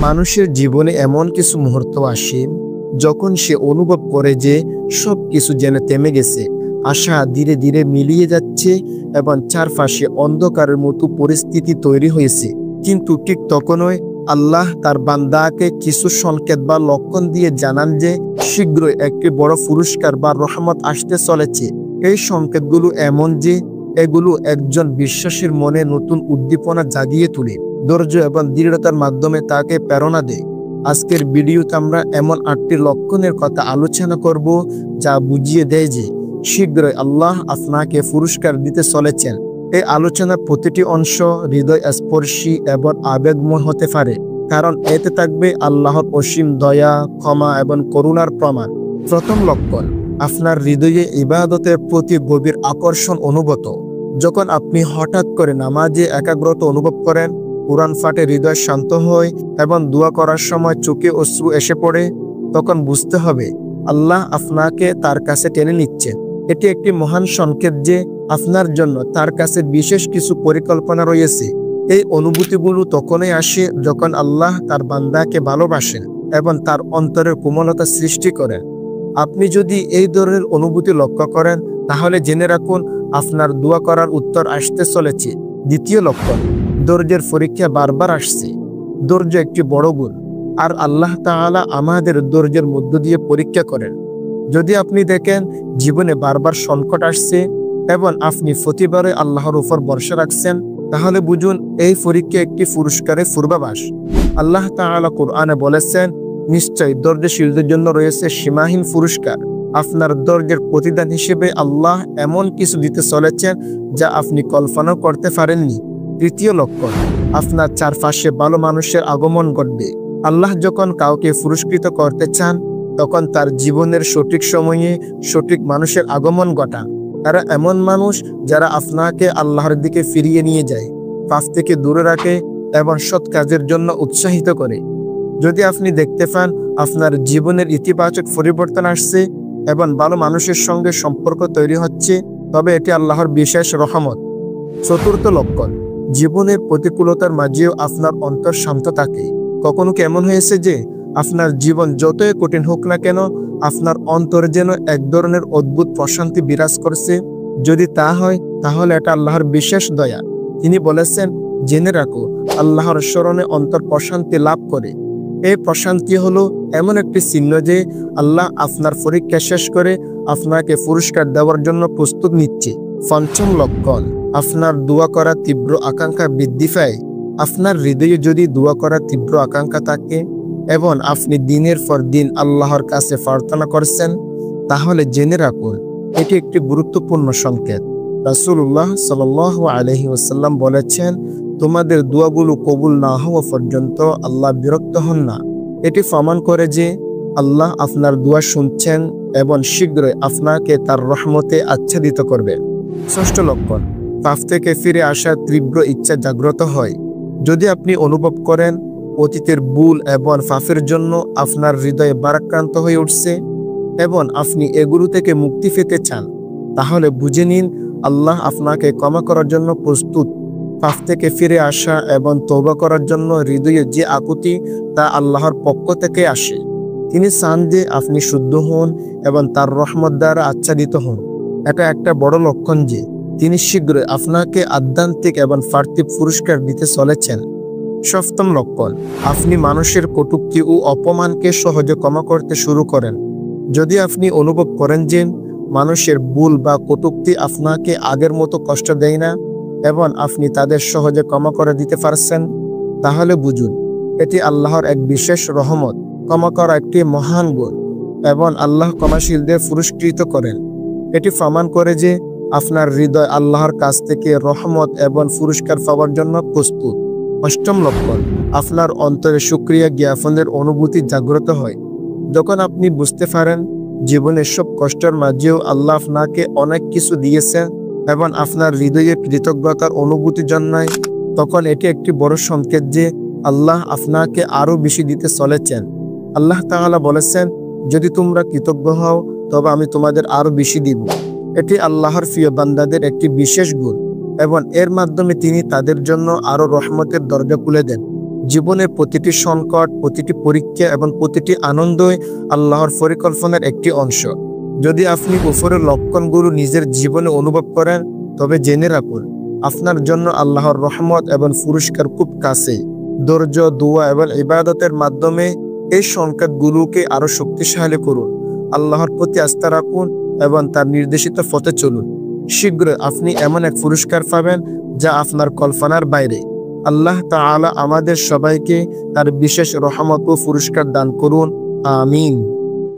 মানুষের জীবনে এমন কিছু মুহূর্ত আসে যখন সে অনুভব করে যে সব কিছু যেন থেমে গেছে, আশা ধীরে ধীরে মিলিয়ে যাচ্ছে এবং চারপাশে অন্ধকারের মতো পরিস্থিতি তৈরি হয়েছে। কিন্তু ঠিক তখনই আল্লাহ তার বান্দাকে কিছু সংকেত বা লক্ষণ দিয়ে জানান যে শীঘ্রই একটি বড় পুরস্কার বা রহমত আসতে চলেছে। এই সংকেতগুলো এমন যে এগুলো একজন বিশ্বাসীর মনে নতুন উদ্দীপনা জাগিয়ে তোলে, ধৈর্য এবং দৃঢ়তার মাধ্যমে তাকে প্রেরণা দেয়। আজকের ভিডিওতে আমরা এমন 8টি লক্ষণের কথা আলোচনা করব যা বুঝিয়ে দেয় যে শীঘ্রই আল্লাহ আপনাকে পুরস্কার দিতে চলেছেন। এই আলোচনার প্রতিটি অংশ হৃদয় স্পর্শী এবং আবেগময় হতে পারে, কারণ এতে থাকবে আল্লাহর অসীম দয়া, ক্ষমা এবং করুণার প্রমাণ। প্রথম লক্ষণ, আপনার হৃদয়ে ইবাদতের প্রতি গভীর আকর্ষণ অনুভূত। যখন আপনি হঠাৎ করে নামাজে একাগ্রতা অনুভব করেন, কোরআন পাঠে হৃদয় শান্ত হয় এবং দোয়া করার সময় চোখে অশ্রু এসে পড়ে, তখন বুঝতে হবে আল্লাহ আপনাকে তার কাছে টেনে নিচ্ছেন। এটি একটি মহান সংকেত যে আপনার জন্য তার কাছে বিশেষ কিছু পরিকল্পনা রয়েছে। এই অনুভূতিগুলো তখনই আসে যখন আল্লাহ তার বান্দাকে ভালোবাসেন এবং তার অন্তরের কোমলতা সৃষ্টি করেন। আপনি যদি এই ধরনের অনুভূতি লক্ষ্য করেন, তাহলে জেনে রাখুন আপনার দোয়া করার উত্তর আসতে চলেছে। দ্বিতীয় লক্ষণ, ধৈর্যের পরীক্ষা বারবার আসছে। ধৈর্য একটি বড় গুণ, আর আল্লাহ তাআলা আমাদের ধৈর্যের মধ্য দিয়ে পরীক্ষা করেন। যদি আপনি দেখেন জীবনে বারবার সংকট আসছে এবং আপনি প্রতিবারে আল্লাহর উপর ভরসা রাখছেন, তাহলে বুঝুন এই পরীক্ষা একটি পুরস্কারের পূর্বাভাস। আল্লাহ তাআলা কোরআনে বলেছেন, নিশ্চয়ই ধৈর্যশীলদের জন্য রয়েছে সীমাহীন পুরস্কার। আপনার ধৈর্যের প্রতিদান হিসেবে আল্লাহ এমন কিছু দিতে চলেছেন যা আপনি কল্পনাও করতে পারেননি। তৃতীয় লক্ষণ, আপনার চারপাশে ভালো মানুষের আগমন ঘটবে। আল্লাহ যখন কাউকে পুরস্কৃত করতে চান, তখন তার জীবনের সঠিক সময়ে সঠিক মানুষের আগমন ঘটান। তারা এমন মানুষ যারা আপনাকে আল্লাহর দিকে ফিরিয়ে নিয়ে যায়, পাপ থেকে দূরে রাখে এবং সৎ কাজের জন্য উৎসাহিত করে। যদি আপনি দেখতে পান আপনার জীবনের ইতিবাচক পরিবর্তন আসছে এবং ভালো মানুষের সঙ্গে সম্পর্ক তৈরি হচ্ছে, তবে এটি আল্লাহর বিশেষ রহমত। চতুর্থ লক্ষণ, জীবনের প্রতিকূলতার মাঝেও আপনার অন্তর শান্ত থাকে। কখনো কি এমন হয়েছে যে আপনার জীবন যতই কঠিন হোক না কেন, আপনার অন্তরে যেন এক ধরনের অদ্ভুত প্রশান্তি বিরাজ করছে? যদি তা হয়, তাহলে এটা আল্লাহর বিশেষ দয়া। তিনি বলেছেন, জেনে রাখো আল্লাহর স্মরণে অন্তর প্রশান্তি লাভ করে। এই প্রশান্তি হলো এমন একটি চিহ্ন যে আল্লাহ আপনার পরীক্ষা শেষ করে আপনাকে পুরস্কার দেওয়ার জন্য প্রস্তুত নিচ্ছে। পঞ্চম লক্ষণ, আপনার দোয়া করা তীব্র আকাঙ্ক্ষা বৃদ্ধি পায়। আপনার হৃদয়ে যদি দোয়া করা তীব্র আকাঙ্ক্ষা থাকে এবং আপনি দিনের পর দিন আল্লাহর কাছে প্রার্থনা করছেন, তাহলে জেনে রাখুন এটি একটি গুরুত্বপূর্ণ সংকেত। রাসূলুল্লাহ সাল্লাল্লাহু আলাইহি ওয়াসাল্লাম বলেছেন, তোমাদের দোয়াগুলো কবুল না হওয়া পর্যন্ত আল্লাহ বিরক্ত হন না। এটি প্রমাণ করে যে আল্লাহ আপনার দোয়া শুনছেন এবং শীঘ্রই আপনাকে তার রহমতে আচ্ছাদিত করবেন। ষষ্ঠ লক্ষণ, পাপ থেকে ফিরে আসার তীব্র ইচ্ছা জাগ্রত হয়। যদি আপনি অনুভব করেন অতীতের ভুল এবং পাপের জন্য আপনার হৃদয়ে ভারাক্রান্ত হয়ে উঠছে এবং আপনি এগুলো থেকে মুক্তি পেতে চান, তাহলে বুঝে নিন আল্লাহ আপনাকে ক্ষমা করার জন্য প্রস্তুত। পাপ থেকে ফিরে আসা এবং তওবা করার জন্য হৃদয়ে যে আকুতি, তা আল্লাহর পক্ষ থেকে আসে। তিনি চান যে আপনি শুদ্ধ হন এবং তার রহমত দ্বারা আচ্ছাদিত হন। এটা একটা বড় লক্ষণ যে তিনি শীঘ্রই আপনাকে আধ্যাত্মিক এবং পার্থিব পুরস্কার দিতে চলেছেন। সপ্তম লক্ষণ, আপনি মানুষের কটূক্তি ও অপমানকে সহজে ক্ষমা করতে শুরু করেন। যদি আপনি অনুভব করেন যে মানুষের ভুল বা কটূক্তি আপনাকে আগের মতো কষ্ট দেয় না এবং আপনি তাদের সহজে ক্ষমা করে দিতে পারছেন, তাহলে বুঝুন এটি আল্লাহর এক বিশেষ রহমত। ক্ষমা করা একটি মহান গুণ এবং আল্লাহ ক্ষমাশীলদের পুরস্কৃত করেন। এটি প্রমাণ করে যে আপনার হৃদয় আল্লাহর কাছ থেকে রহমত এবং পুরস্কার পাওয়ার জন্য প্রস্তুত। অষ্টম লক্ষণ, আপনার অন্তরে শুকরিয়া জ্ঞাপনের অনুভূতি জাগ্রত হয়। যখন আপনি বুঝতে পারেন জীবনের সব কষ্টের মাঝেও আল্লাহ আপনাকে অনেক কিছু দিয়েছেন এবং আপনার হৃদয়ে কৃতজ্ঞতার অনুভূতি জন্মায়, তখন এটি একটি বড় সংকেত যে আল্লাহ আপনাকে আরো বেশি দিতে চলেছেন। আল্লাহ তাআলা বলেছেন, যদি তোমরা কৃতজ্ঞ হও তবে আমি তোমাদের আরো বেশি দিব। এটি আল্লাহর প্রিয় বান্দাদের একটি বিশেষ গুণ এবং এর মাধ্যমে তিনি তাদের জন্য আরো রহমতের দরজা খুলে দেন। জীবনের প্রতিটি সংকট, প্রতিটি পরীক্ষা এবং প্রতিটি আনন্দই আল্লাহর পরিকল্পনার একটি অংশ। যদি আপনি উপরের লক্ষণগুলো নিজের জীবনে অনুভব করেন, তবে জেনে রাখুন আপনার জন্য আল্লাহর রহমত এবং পুরস্কার খুব কাছে। ধৈর্য, দোয়া এবং ইবাদতের মাধ্যমে এই সংকেতগুলোকে আরো শক্তিশালী করুন। আল্লাহর প্রতি আস্থা রাখুন এবং তার নির্দেশিত পথে চলুন। শীঘ্রই আপনি এমন এক পুরস্কার পাবেন যা আপনার কল্পনার বাইরে। আল্লাহ তাআলা আমাদের সবাইকে তার বিশেষ রহমত ও পুরস্কার দান করুন। আমিন।